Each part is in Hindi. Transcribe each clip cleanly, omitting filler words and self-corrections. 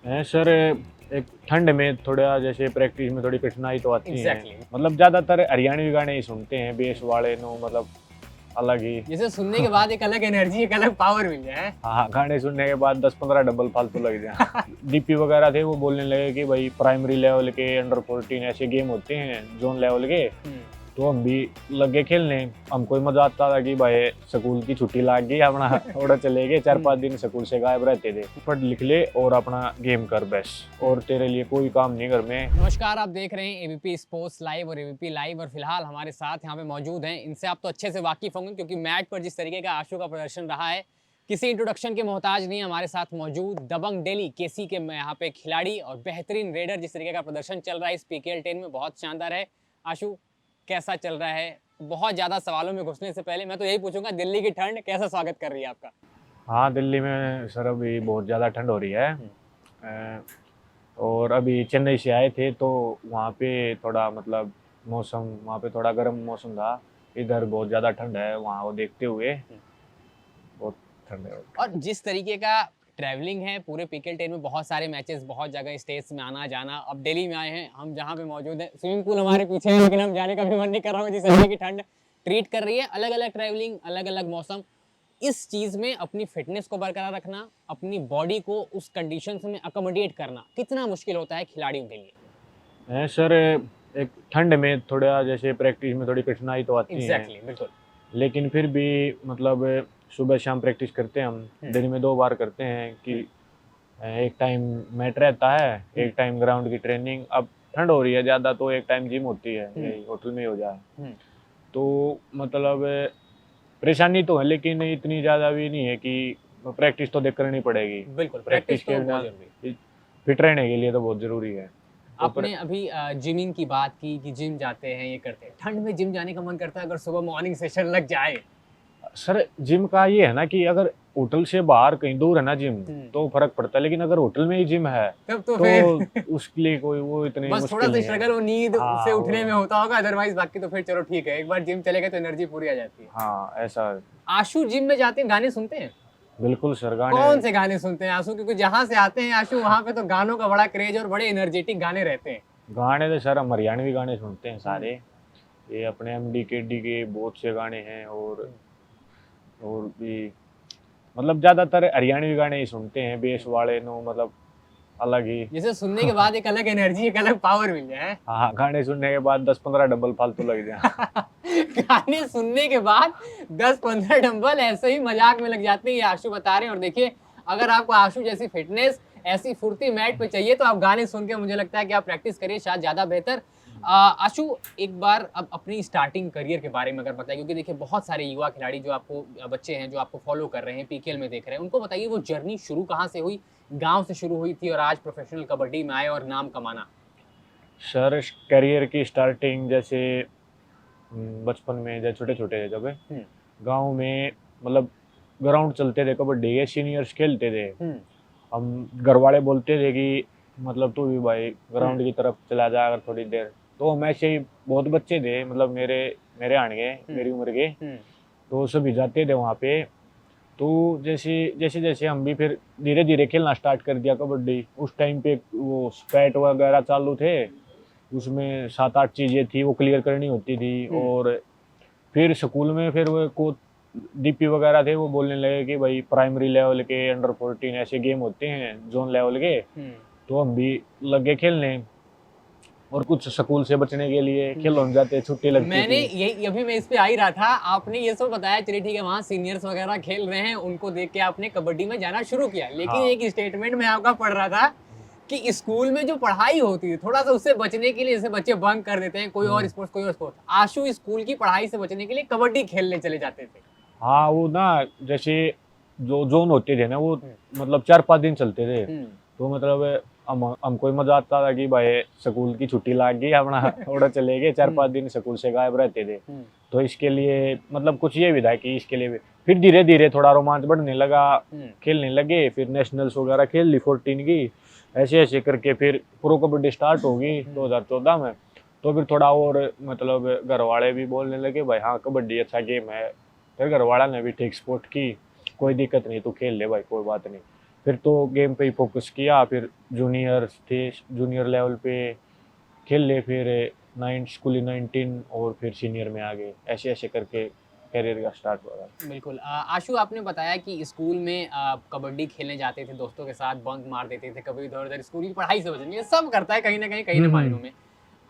है सर। एक ठंड में थोड़ा जैसे प्रैक्टिस में थोड़ी कठिनाई तो आती है। Exactly. मतलब ज्यादातर हरियाणवी गाने ही सुनते हैं, बेस वाले नो मतलब अलग ही। जिसे सुनने के बाद एक अलग एनर्जी, एक अलग पावर मिल जाए। हाँ, गाने सुनने के बाद 10-15 डबल फालतू लग जाए। डीपी वगैरह थे वो बोलने लगे कि भाई प्राइमरी लेवल के अंडर 14 ऐसे गेम होते हैं जोन लेवल के, तो हम भी लगे खेलने। हमको ही मजा आता था कि भाई स्कूल की छुट्टी लाग गई, अपना उड़ा चले गए, 4-5 दिन स्कूल से गायब रहते थे। पढ़ लिख ले और अपना गेम कर बस, और तेरे लिए कोई काम नहीं घर में। नमस्कार, आप देख रहे हैं एबीपी स्पोर्ट्स लाइव और एबीपी लाइव, और फिलहाल हमारे साथ यहाँ पे मौजूद हैं। इनसे आप तो अच्छे से वाकिफ होंगे क्योंकि मैच पर जिस तरीके का आशु का प्रदर्शन रहा है, किसी इंट्रोडक्शन के मोहताज नहीं। हमारे साथ मौजूद दबंग दिल्ली केसी के यहाँ पे खिलाड़ी और बेहतरीन रेडर। जिस तरीके का प्रदर्शन चल रहा है इस पीकेएल 10 में, बहुत शानदार है। आशु, कैसा चल रहा है? बहुत ज़्यादा सवालों में घुसने से पहले मैं तो यही पूछूंगा, दिल्ली की ठंड कैसा स्वागत कर रही है आपका? हाँ, दिल्ली में सर अभी बहुत ज़्यादा ठंड हो रही है। और अभी चेन्नई से आए थे तो वहाँ पे थोड़ा मतलब मौसम, वहाँ पे थोड़ा गर्म मौसम था। इधर बहुत ज़्यादा ठंड है, वहाँ वो देखते हुए बहुत ठंड है। और जिस तरीके का ट्रैवलिंग है पूरे पीकेएल 10 में, बहुत सारे मैचेस, बहुत जगह स्टेट्स में आना जाना। अब दिल्ली में आए हैं हम, जहाँ पे मौजूद है, स्विमिंग पूल हमारे पीछे है, लेकिन हम जाने का भी मन नहीं कर रहा हूँ। जिस तरीके की ठंड ट्रीट कर रही है, अलग अलग ट्रैवलिंग, अलग अलग मौसम, इस चीज़ में अपनी फिटनेस को बरकरार रखना, अपनी बॉडी को उस कंडीशंस में अकोमोडेट करना कितना मुश्किल होता है खिलाड़ियों के लिए? सर, एक ठंड में थोड़ा जैसे प्रैक्टिस में थोड़ी कठिनाई तो आती है। बिल्कुल। लेकिन फिर भी मतलब सुबह शाम प्रैक्टिस करते हैं हम, दिन में 2 बार करते हैं कि एक टाइम मैट रहता है, एक टाइम ग्राउंड की ट्रेनिंग। अब ठंड हो रही है ज़्यादा तो एक टाइम जिम होती है, यही होटल में ही हो जाए। तो मतलब परेशानी तो है, लेकिन इतनी ज़्यादा भी नहीं है कि प्रैक्टिस तो देख करनी पड़ेगी। बिल्कुल, प्रैक्टिस तो के बहुत जरूरी है। फिट रहने के लिए तो बहुत ज़रूरी है। आपने अभी जिमिंग की बात की कि जिम जाते हैं, ये करते हैं। ठंड में जिम जाने का मन करता है अगर सुबह मॉर्निंग सेशन लग जाए? सर, जिम का ये है ना कि अगर होटल से बाहर कहीं दूर है ना जिम, तो फर्क पड़ता है। लेकिन अगर होटल में ही जिम है तब तो तो उसके लिए कोई वो इतनी बस थोड़ा मुश्किल सा नहीं स्ट्रगल वो नींद हाँ, से उठने में होता होगा, अदरवाइज बाकी तो फिर चलो ठीक है। एक बार जिम चले गए तो एनर्जी पूरी आ जाती है। हाँ, ऐसा। आशु जिम में जाते हैं, गाने सुनते हैं? बिल्कुल सर, गाने। कौन से गाने सुनते हैं आशु? क्योंकि जहाँ से आते हैं आशु, वहाँ पे तो गानों का बड़ा क्रेज और बड़े एनर्जेटिक गाने रहते हैं। गाने तो सर हम हरियाणवी गाने सुनते हैं सारे। ये अपने MD KD के बहुत से गाने हैं, और भी मतलब ज्यादातर हरियाणवी गाने ही सुनते हैं, बेस वाले नो मतलब अलग ही। जिसे सुनने के बाद एक अलग एनर्जी, एक अलग पावर मिल जाए। हाँ, गाने सुनने के बाद 10-15 डबल फालतू लग जाए। गाने सुनने के बाद 10-15 डंबल ऐसे ही मजाक में लग जाते हैं, ये आशु बता रहे हैं। और देखिए, अगर आपको आशु जैसी फिटनेस, ऐसी फुर्ती मैट पे चाहिए तो आप गाने सुन के, मुझे लगता है कि आप प्रैक्टिस करिए, शायद ज्यादा बेहतर। आशु, एक बार अब अपनी स्टार्टिंग करियर के बारे में अगर बताइए, क्योंकि देखिए बहुत सारे युवा खिलाड़ी जो आपको, बच्चे हैं जो आपको फॉलो कर रहे हैं, पीकेएल में देख रहे हैं, उनको बताइए वो जर्नी शुरू कहाँ से हुई, गांव से शुरू हुई थी और आज प्रोफेशनल कबड्डी में आए और नाम कमाना। सर, करियर की स्टार्टिंग जैसे बचपन में जब छोटे छोटे थे, जब गांव में मतलब ग्राउंड चलते थे कबड्डी के, सीनियर्स खेलते थे। हम घर वाले बोलते थे कि मतलब तू भी भाई ग्राउंड की तरफ चला जा अगर थोड़ी देर। तो हम ऐसे ही बहुत बच्चे थे, मतलब मेरे मेरे आने मेरी उम्र के, तो सभी जाते थे वहाँ पे। तो जैसे जैसे जैसे हम भी फिर धीरे धीरे खेलना स्टार्ट कर दिया कबड्डी। उस टाइम पे वो स्पैट वगैरह चालू थे, उसमें 7-8 चीज़ें थी वो क्लियर करनी होती थी। और फिर स्कूल में फिर वो कोच डीपी वगैरह थे, वो बोलने लगे कि भाई प्राइमरी लेवल के अंडर 14 ऐसे गेम होते हैं जोन लेवल के, तो हम भी लगे खेलने। और कुछ स्कूल से बचने के लिए खेलने जाते, छुट्टी लगती मैंने थी। यही, अभी मैं इस पे आ ही रहा था, आपने ये सब बताया, चलिए ठीक है, वहाँ सीनियर्स वगैरह खेल रहे हैं, उनको देख के आपने कबड्डी में जाना शुरू किया। लेकिन हाँ। एक स्टेटमेंट में आपका पढ़ रहा था कि स्कूल में जो पढ़ाई होती है, थोड़ा सा उससे बचने के लिए, जैसे बच्चे बंक कर देते हैं, कोई और स्पोर्ट्स, कोई और स्पोर्ट्स, आशु स्कूल की पढ़ाई से बचने के लिए कबड्डी खेलने चले जाते थे। हाँ, वो ना जैसे जो जोन होते थे ना, वो मतलब 4-5 दिन चलते थे। तो मतलब हमको मजा आता था कि भाई स्कूल की छुट्टी लाग गई, अपना उड़ा चले गए, 4-5 दिन स्कूल से गायब रहते थे। तो इसके लिए मतलब कुछ ये भी था कि इसके लिए भी फिर धीरे धीरे थोड़ा रोमांच बढ़ने लगा, खेलने लगे। फिर नेशनल्स वगैरह खेल ली 14 की, ऐसे ऐसे करके फिर प्रो कबड्डी स्टार्ट होगी 2014 में। तो फिर थोड़ा और मतलब घर वाले भी बोलने लगे भाई हाँ कबड्डी अच्छा गेम है। फिर घर वाला ने भी ठीक सपोर्ट की, कोई दिक्कत नहीं, तू खेल ले भाई, कोई बात नहीं। फिर तो गेम पे ही फोकस किया, फिर जूनियर्स थे, जूनियर लेवल पे खेल ले, फिर 9 स्कूली 19 और फिर सीनियर में आ गए, ऐसे ऐसे करके करियर का स्टार्ट हुआ था। बिल्कुल। आशु, आपने बताया कि स्कूल में कबड्डी खेलने जाते थे दोस्तों के साथ, बंक मार देते थे, कभी इधर-उधर स्कूल की पढ़ाई से बचने, ये सब करता है कहीं न कहीं, कहीं न मायनों में।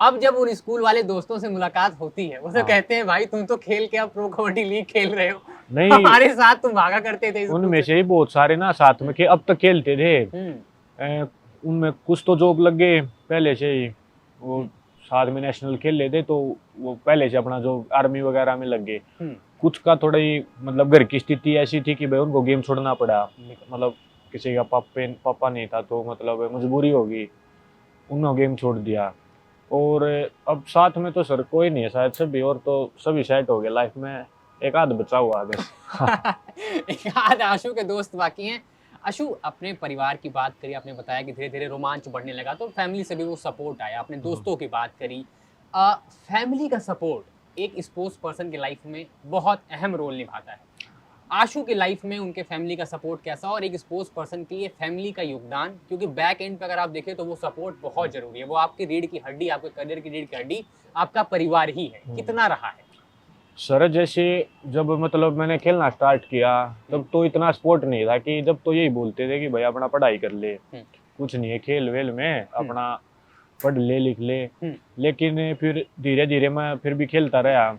अब जब उन स्कूल वाले दोस्तों से मुलाकात होती है, वो तो हाँ। कहते हैं भाई तुम तो खेल के अब प्रो कबड्डी लीग खेल रहे हो। नहीं, हमारे साथ तुम भागा करते थे स्कूल उनमें से। से ही बहुत सारे ना साथ में अब तक खेलते थे। हुँ, उनमें कुछ तो जॉब लग गए पहले से ही, वो हुँ, साथ में नेशनल खेल लेते, तो वो पहले से अपना जो आर्मी वगैरह में लग गए। हुँ, कुछ का थोड़ा ही मतलब घर की स्थिति ऐसी थी कि भाई उनको गेम छोड़ना पड़ा, बिल्कुल। मतलब किसी का पापा नहीं था तो मतलब मजबूरी होगी, उन्होंने गेम छोड़ दिया। और अब साथ में तो सर कोई नहीं है शायद, सभी और तो सभी सेट हो गए लाइफ में, एक आध बचा हुआ है बस। एक आध आशु के दोस्त बाकी हैं। आशु, अपने परिवार की बात करी, आपने बताया कि धीरे-धीरे रोमांच बढ़ने लगा, तो फैमिली से भी वो सपोर्ट आया। आपने दोस्तों की बात करी। फैमिली का सपोर्ट एक स्पोर्ट्स पर्सन की लाइफ में बहुत अहम रोल निभाता है। आशु की लाइफ में उनके फैमिली का सपोर्ट कैसा, और एक स्पोर्ट्स पर्सन के लिए फैमिली का योगदान, क्योंकि बैक एंड पे अगर आप देखें तो वो सपोर्ट बहुत ज़रूरी है। वो आपकी रीढ़ की हड्डी, आपके करियर की रीढ़ की हड्डी, आपका परिवार ही है। कितना रहा है? सर जैसे जब मतलब मैंने खेलना स्टार्ट किया तब तो इतना स्पोर्ट नहीं था, कि जब तो यही बोलते थे कि भाई अपना पढ़ाई कर ले, कुछ नहीं है खेल वेल में, अपना पढ़ ले लिख ले। लेकिन फिर धीरे धीरे मैं फिर भी खेलता रहा,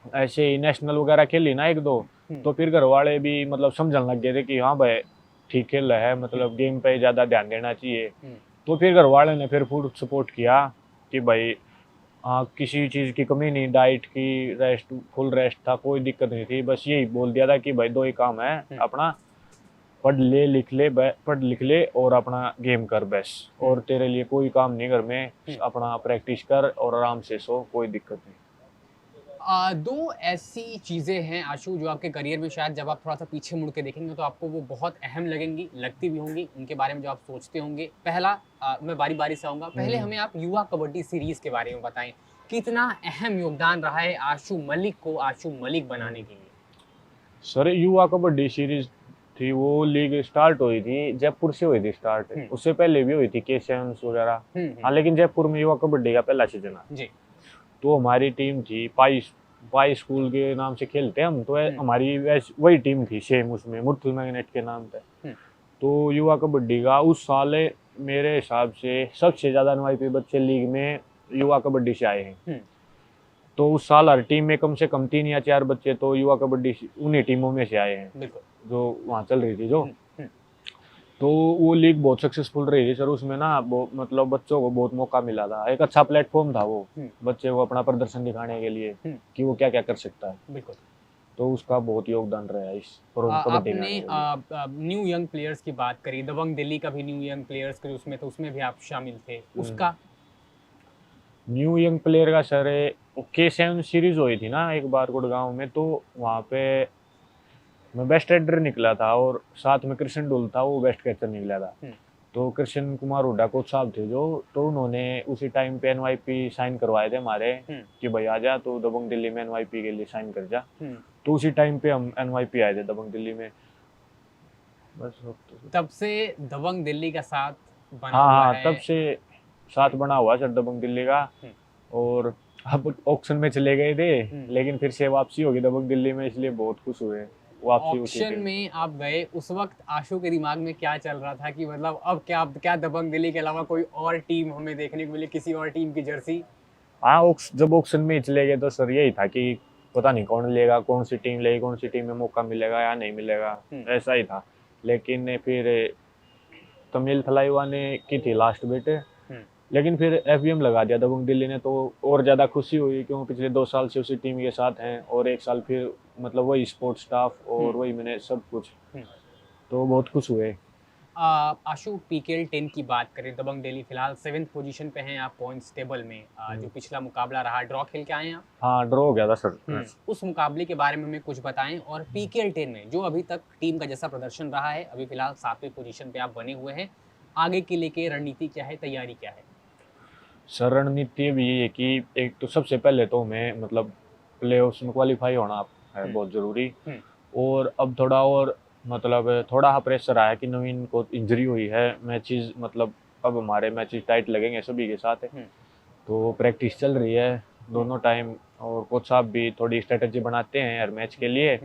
ऐसे ही नेशनल वगैरह खेली ना एक दो, तो फिर घर वाले भी मतलब समझने लग गए थे कि हाँ भाई ठीक खेल रहा है, मतलब गेम पे ज़्यादा ध्यान देना चाहिए। तो फिर घर वाले ने फिर फुल सपोर्ट किया कि भाई हाँ किसी चीज़ की कमी नहीं, डाइट की, रेस्ट, फुल रेस्ट था, कोई दिक्कत नहीं थी। बस यही बोल दिया था कि भाई दो ही काम है, अपना पढ़ ले लिख ले, पढ़ लिख ले और अपना गेम कर बस, और तेरे लिए कोई काम नहीं घर में, अपना प्रैक्टिस कर और आराम से सो, कोई दिक्कत नहीं। दो ऐसी चीज़ें हैं आशु जो आपके करियर में शायद जब आप थोड़ा-सा पीछे मुड़ के देखेंगे तो आपको वो बहुत अहम लगेंगी, लगती भी होंगी, उनके बारे में जो आप सोचते होंगे। पहला, मैं बारी-बारी से आऊँगा। पहले हमें आप युवा कबड्डी सीरीज़ के बारे में बताएँ। कितना अहम योगदान रहा है आशु मलिक को आशु मलिक बनाने के लिए? सर युवा कबड्डी सीरीज थी, वो लीग स्टार्ट हुई थी जयपुर से हुई थी स्टार्ट, उससे पहले भी हुई थी के7 वगैरह। हाँ लेकिन जयपुर में युवा कबड्डी का पहला सीजन है जी। तो हमारी टीम थी पाई स्कूल के नाम से खेलते हैं हम, तो हमारी वही टीम थी सेम, उसमें मुरथल मैग्नेट के नाम पे। तो युवा कबड्डी का उस साल मेरे हिसाब से सबसे ज़्यादा एनवाईपी बच्चे लीग में युवा कबड्डी से आए हैं। तो उस साल हर टीम में कम से कम 3 या 4 बच्चे तो युवा कबड्डी उन्हीं टीमों में से आए हैं जो वहाँ चल रही थी जो। तो वो लीग बहुत सक्सेसफुल रही थी सर, उसमें ना मतलब बच्चों को बहुत मौका मिला था, एक अच्छा प्लेटफॉर्म था वो बच्चे को अपना प्रदर्शन दिखाने के लिए कि वो क्या क्या कर सकता है। बिल्कुल। तो उसका बहुत योगदान रहा है इस कबड्डी में। आपने न्यू यंग प्लेयर्स की बात करी, दबंग दिल्ली का भी न्यू यंग प्लेयर्स के उसमें, तो उसमें भी आप शामिल थे। उसका न्यू यंग प्लेयर का सर के7 सीरीज हुई थी ना एक बार गुड़गांव में, तो वहाँ पे मैं बेस्ट रेडर निकला था और साथ में कृष्ण डोल था, वो बेस्ट कैचर निकला था। तो कृष्ण कुमार हुड्डा कोच साहब थे जो, तो उन्होंने उसी टाइम पे एनवाईपी साइन करवाए थे हमारे कि भाई आ जा तो दबंग दिल्ली में एनवाईपी के लिए साइन कर जा। तो उसी टाइम पे हम एनवाईपी आए थे दबंग दिल्ली में। बस तब से दबंग दिल्ली का साथ बना हाँ हुआ है। तब से साथ बना हुआ सर दबंग दिल्ली का। और अब ऑक्शन में चले गए थे लेकिन फिर से वापसी होगी दबंग दिल्ली में, इसलिए बहुत खुश हुए। ऑक्शन में आप गए, उस वक्त आशु के दिमाग में क्या चल रहा था कि मतलब अब क्या दबंग दिल्ली के अलावा कोई और टीम हमें देखने को मिले, किसी और टीम की जर्सी? हाँ जब ऑक्शन में चले गए तो सर यही था कि पता नहीं कौन लेगा, कौन सी टीम लेगी, कौन सी टीम में मौका मिलेगा या नहीं मिलेगा, ऐसा ही था। लेकिन फिर तमिल थलाइवा ने की थी लास्ट बेट, लेकिन फिर एफबीएम लगा दिया दबंग दिल्ली ने, तो और ज़्यादा खुशी हुई क्योंकि पिछले 2 साल से उसी टीम के साथ हैं और 1 साल फिर मतलब वही स्पोर्ट्स स्टाफ और वही मैंने सब कुछ, तो बहुत खुश हुए। आशु, पीकेएल 10 की बात करें, दबंग दिल्ली फिलहाल 7th पोजीशन पे हैं आप पॉइंट्स टेबल में। जो पिछला मुकाबला रहा, ड्रॉ खेल के आए हैं आप? हाँ ड्रॉ हो गया था सर। उस मुकाबले के बारे में हमें कुछ बताएं, और पीकेएल 10 में जो अभी तक टीम का जैसा प्रदर्शन रहा है, अभी फिलहाल 7वें पोजीशन पे आप बने हुए हैं, आगे के लेके रणनीति क्या है, तैयारी क्या है? सर रणनीति भी ये है कि एक तो सबसे पहले तो हमें मतलब प्लेऑफ्स में क्वालिफाई होना है बहुत ज़रूरी, और अब थोड़ा और मतलब थोड़ा प्रेशर आया कि नवीन को इंजरी हुई है, मैचेस मतलब अब हमारे मैचेस टाइट लगेंगे सभी के साथ, तो प्रैक्टिस चल रही है दोनों टाइम, और कोच साहब भी थोड़ी स्ट्रेटजी बनाते हैं हर मैच के लिए।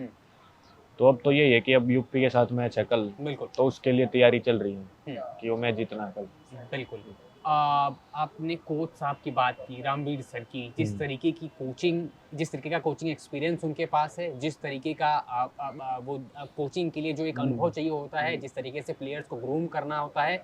तो अब तो यही है कि अब यूपी के साथ मैच है कल, बिल्कुल, तो उसके लिए तैयारी चल रही है कि वो मैच जीतना है कल। बिल्कुल। आपने कोच साहब की बात की, रामवीर सर की, जिस तरीके की कोचिंग, जिस तरीके का कोचिंग एक्सपीरियंस उनके पास है, जिस तरीके का वो कोचिंग के लिए जो एक अनुभव चाहिए होता है, जिस तरीके से प्लेयर्स को ग्रूम करना होता है,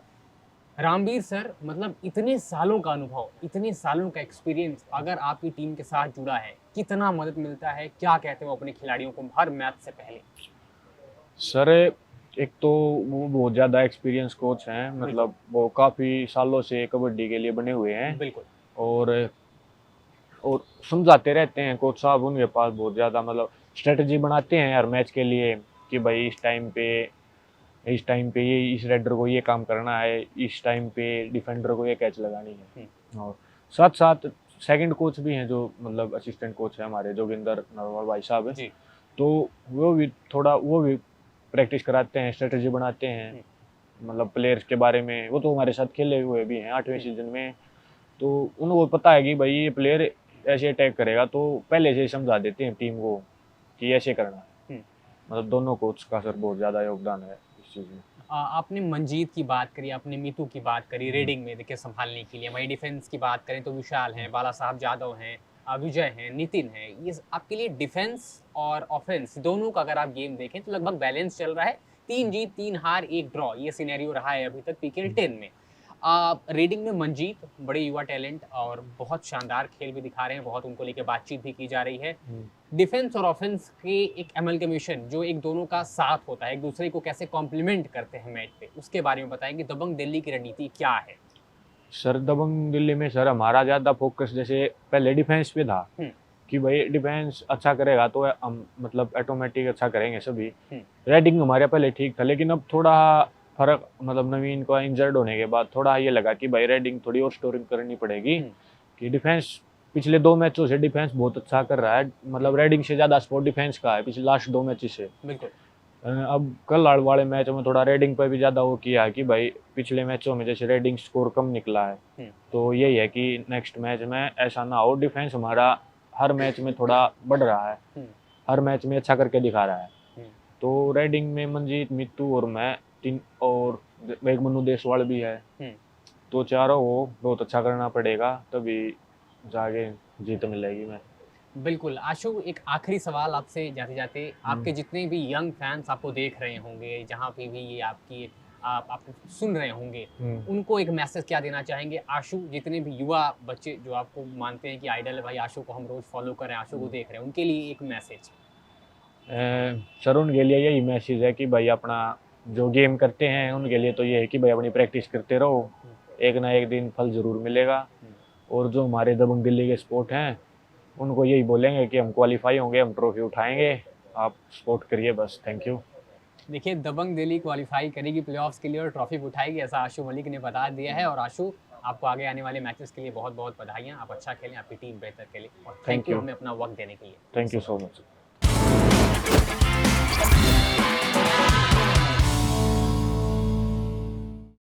रामवीर सर मतलब इतने सालों का अनुभव, इतने सालों का एक्सपीरियंस अगर आपकी टीम के साथ जुड़ा है, कितना मदद मिलता है? क्या कहते हो अपने खिलाड़ियों को हर मैच से पहले? सर एक तो वो बहुत ज़्यादा एक्सपीरियंस कोच हैं, मतलब वो काफ़ी सालों से कबड्डी के लिए बने हुए हैं, बिल्कुल, और समझाते रहते हैं कोच साहब, उनके पास बहुत ज़्यादा मतलब स्ट्रेटजी बनाते हैं हर मैच के लिए कि भाई इस टाइम पे ये इस रेडर को ये काम करना है, इस टाइम पे डिफेंडर को ये कैच लगानी है। और साथ साथ सेकंड कोच भी हैं जो मतलब असिस्टेंट कोच है हमारे जोगिंदर नरवाल भाई साहब है, जी, तो वो भी प्रैक्टिस कराते हैं, स्ट्रेटजी बनाते हैं, मतलब प्लेयर्स के बारे में। वो तो हमारे साथ खेले हुए भी हैं 8वें सीजन में, तो उनको पता है कि भाई ये प्लेयर ऐसे अटैक करेगा, तो पहले से ही समझा देते हैं टीम को कि ऐसे करना है। मतलब दोनों कोच का सर बहुत ज़्यादा योगदान है इस चीज़ में। आपने मंजीत की बात करी, आपने मीतू की बात करी रेडिंग में देखिए संभालने के लिए। वहीं डिफेंस की बात करें तो विशाल हैं, बाला साहब जादव हैं, विजय हैं, नितिन हैं। ये आपके लिए डिफेंस और ऑफेंस दोनों का अगर आप गेम देखें तो लगभग बैलेंस चल रहा है। 3 जीत 3 हार 1 ड्रॉ ये सिनेरियो रहा है अभी तक पीकेएल 10 में। रेडिंग में मंजीत बड़े युवा टैलेंट और बहुत शानदार खेल भी दिखा रहे हैं, बहुत उनको लेके बातचीत भी की जा रही है। डिफेंस और ऑफेंस के एक एमलगमेशन जो एक दोनों का साथ होता है, एक दूसरे को कैसे कॉम्प्लीमेंट करते हैं मैच पे, उसके बारे में बताएंगे। दबंग दिल्ली की रणनीति क्या है? सर दबंग दिल्ली में सर हमारा ज़्यादा फोकस जैसे पहले डिफेंस पे था कि भाई डिफेंस अच्छा करेगा तो हम मतलब ऑटोमेटिक अच्छा करेंगे सभी। रेडिंग हमारे पहले ठीक था, लेकिन अब थोड़ा फर्क, मतलब नवीन को इंजर्ड होने के बाद थोड़ा ये लगा कि भाई रेडिंग थोड़ी और स्टोरिंग करनी पड़ेगी, कि डिफेंस पिछले 2 मैचों से डिफेंस बहुत अच्छा कर रहा है, मतलब रेडिंग से ज़्यादा स्पोर्ट डिफेंस का है पिछले लास्ट 2 मैच से। बिल्कुल, अब कल वाले मैचों में थोड़ा रेडिंग पर भी ज़्यादा वो किया है कि भाई पिछले मैचों में जैसे रेडिंग स्कोर कम निकला है, तो यही है कि नेक्स्ट मैच में ऐसा ना हो। डिफेंस हमारा हर मैच में थोड़ा बढ़ रहा है, हर मैच में अच्छा करके दिखा रहा है। तो रेडिंग में मंजीत, मित्तू और मैं, 3 और एक मनु देसवाल भी है, तो चारों को बहुत अच्छा करना पड़ेगा, तभी जाके जीत मिलेगी। मैं बिल्कुल। आशु, एक आखिरी सवाल आपसे जाते जाते, आपके जितने भी यंग फैंस आपको देख रहे होंगे, जहाँ पे भी ये आपकी आपको सुन रहे होंगे, उनको एक मैसेज क्या देना चाहेंगे? आशु, जितने भी युवा बच्चे जो आपको मानते हैं कि आइडल है भाई, आशु को हम रोज फॉलो कर रहे हैं, आशु को देख रहे हैं, उनके लिए एक मैसेज। सर उनके लिए यही मैसेज है कि भाई अपना जो गेम करते हैं उनके लिए तो ये है कि भाई अपनी प्रैक्टिस करते रहो, एक ना एक दिन फल ज़रूर मिलेगा। और जो हमारे दबंग दिल्ली के स्पोर्ट हैं उनको यही बोलेंगे कि हम क्वालिफाई होंगे, हम ट्रॉफी उठाएंगे, आप सपोर्ट करिए बस। Thank you. देखिए, दबंग दिल्ली क्वालिफाई करेगी प्लेऑफ्स के लिए और ट्रॉफी उठाएगी, ऐसा आशु मलिक ने बता दिया है। और आशु, आपको आगे आने वाले मैचेस के लिए बहुत बहुत बधाइयाँ। आप अच्छा खेलें, आपकी टीम बेहतर खेले, और थैंक यू हमें अपना वक्त देने के लिए। Thank you so much.